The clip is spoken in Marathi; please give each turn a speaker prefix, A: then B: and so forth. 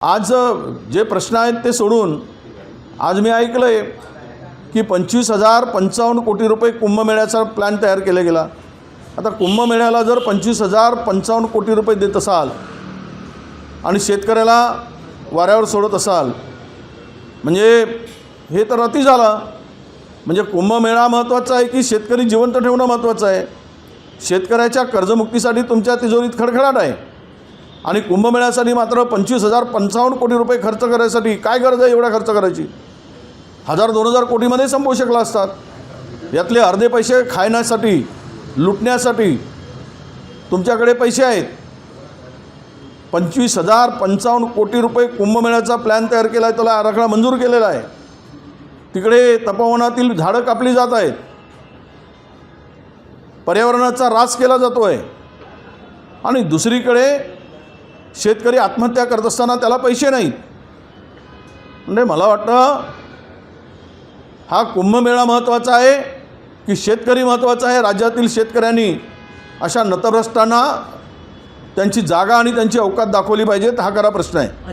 A: आज जे प्रश्न आहेत ते सोडून आज मी ऐकलंय की 25,055 कोटी रुपये कुंभमेळ्याचा प्लॅन तयार केला गेला। आता कुंभमेळ्याला जर 25,055 कोटी रुपये देत असाल आणि शेतकऱ्याला वाऱ्यावर सोडत असाल म्हणजे हे तर अति झालं। म्हणजे कुंभमेळा महत्त्वाचा आहे की शेतकरी जिवंत ठेवणं महत्त्वाचं आहे। शेतकऱ्याच्या कर्जमुक्तीसाठी तुमच्या तिजोरीत खडखडाट आहे आणि कुंभमेळ्यासाठी मात्र 25,055 कोटी रुपये खर्च करायसाठी काय गरज आहे एवढा खर्च करायची? 1,000-2,000 कोटीमध्ये संपवू शकला असतात। यातले अर्धे पैसे खाण्यासाठी लुटण्यासाठी तुमच्याकडे पैसे आहेत। 25,055 कोटी रुपये कुंभमेळ्याचा प्लॅन तयार केला आहे, त्याला आराखडा मंजूर केलेला आहे। तिकडे तपोवनातील झाडं कापली जात आहेत, पर्यावरणाचा ऱ्हास केला जातो आहे आणि दुसरीकडे शेतकरी आत्महत्या करत असताना त्याला पैसे नाहीत। म्हणजे मला वाटतं हा कुंभमेळा महत्त्वाचा आहे की शेतकरी महत्त्वाचा आहे? राज्यातील शेतकऱ्यांनी अशा नतभ्रष्टांना त्यांची जागा आणि त्यांची अवकात दाखवली पाहिजे, हा खरा प्रश्न आहे।